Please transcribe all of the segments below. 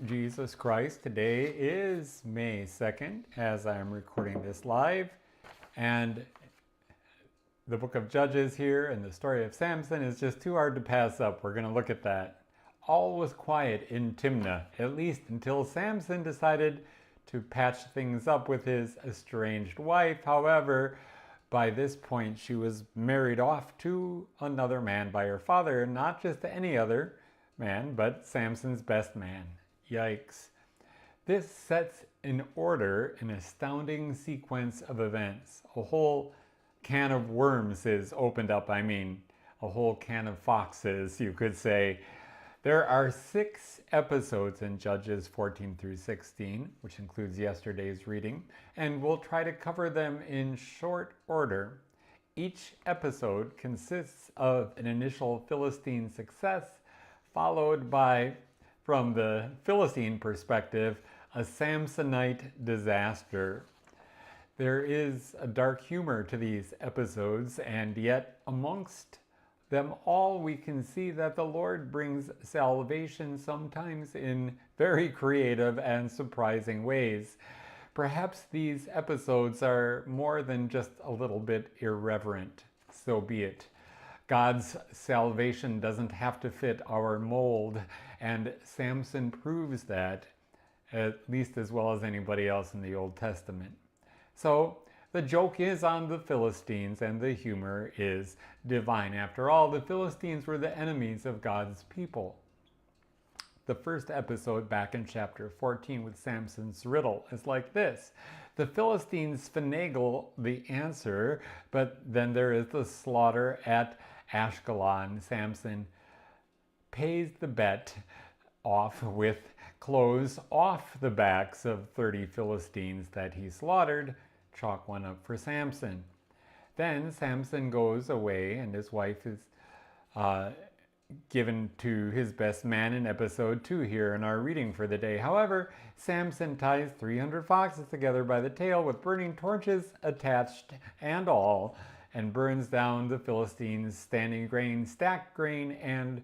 Jesus Christ. Today is May 2nd as I'm recording this live. And the book of Judges here and the story of Samson is just too hard to pass up. We're going to look at that. All was quiet in Timnah, at least until Samson decided to patch things up with his estranged wife. However, by this point, she was married off to another man by her father, not just any other man, but Samson's best man. Yikes. This sets in order an astounding sequence of events. A whole can of worms is opened up, a whole can of foxes, you could say. There are 6 episodes in Judges 14 through 16, which includes yesterday's reading, and we'll try to cover them in short order. Each episode consists of an initial Philistine success, followed by, from the Philistine perspective, a Samsonite disaster. There is a dark humor to these episodes, and yet amongst them all we can see that the Lord brings salvation, sometimes in very creative and surprising ways. Perhaps these episodes are more than just a little bit irreverent. So be it. God's salvation doesn't have to fit our mold, and Samson proves that at least as well as anybody else in the Old Testament. So the joke is on the Philistines, and the humor is divine. After all, the Philistines were the enemies of God's people. The first episode, back in chapter 14 with Samson's riddle, is like this. The Philistines finagle the answer, but then there is the slaughter at Ashkelon. Samson pays the bet off with clothes off the backs of 30 Philistines that he slaughtered. Chalk one up for Samson. Then Samson goes away, and his wife is given to his best man in episode 2 here in our reading for the day. However, Samson ties 300 foxes together by the tail with burning torches attached and all, and burns down the Philistines' standing grain, stacked grain, and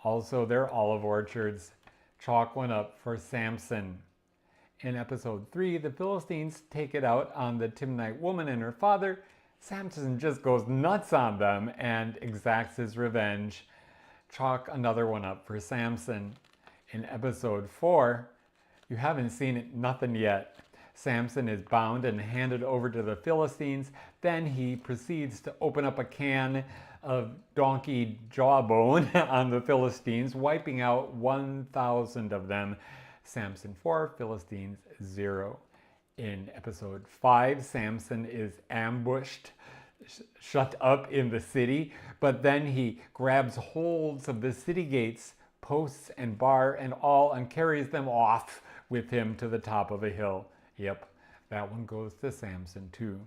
also their olive orchards. Chalk one up for Samson. In episode 3, the Philistines take it out on the Timnite woman and her father. Samson just goes nuts on them and exacts his revenge. Chalk another one up for Samson. In episode 4, you haven't seen it, nothing yet. Samson is bound and handed over to the Philistines. Then he proceeds to open up a can of donkey jawbone on the Philistines, wiping out 1,000 of them. Samson 4, Philistines 0. In episode 5, Samson is ambushed, shut up in the city, but then he grabs holds of the city gates, posts and bar and all, and carries them off with him to the top of a hill. Yep, that one goes to Samson too.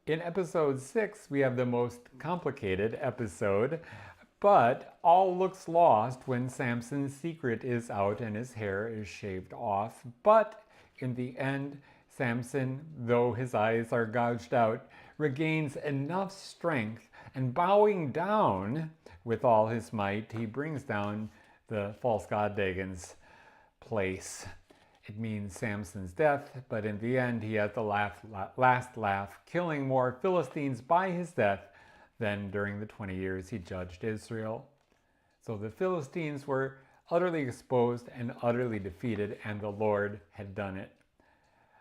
In episode 6, we have the most complicated episode, but all looks lost when Samson's secret is out and his hair is shaved off. But in the end, Samson, though his eyes are gouged out, regains enough strength, and bowing down with all his might, he brings down the false god Dagon's place. It means Samson's death, but in the end, he has the last laugh, killing more Philistines by his death than during the 20 years he judged Israel. So the Philistines were utterly exposed and utterly defeated, and the Lord had done it.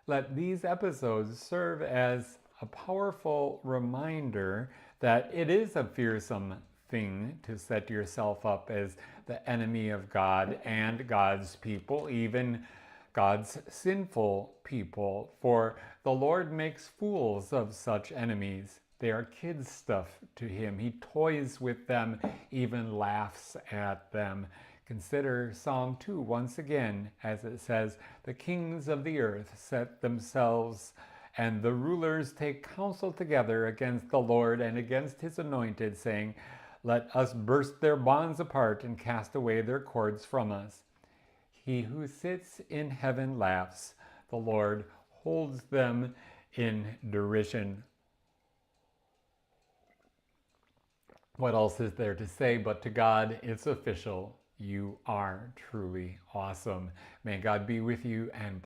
Let these episodes serve as a powerful reminder that it is a fearsome thing to set yourself up as the enemy of God and God's people, even God's sinful people, for the Lord makes fools of such enemies. They are kids' stuff to him. He toys with them, even laughs at them. Consider Psalm 2 once again, as it says, "The kings of the earth set themselves, and the rulers take counsel together against the Lord and against his anointed, saying, Let us burst their bonds apart and cast away their cords from us. He who sits in heaven laughs. The Lord holds them in derision." What else is there to say? But to God, it's official. You are truly awesome. May God be with you and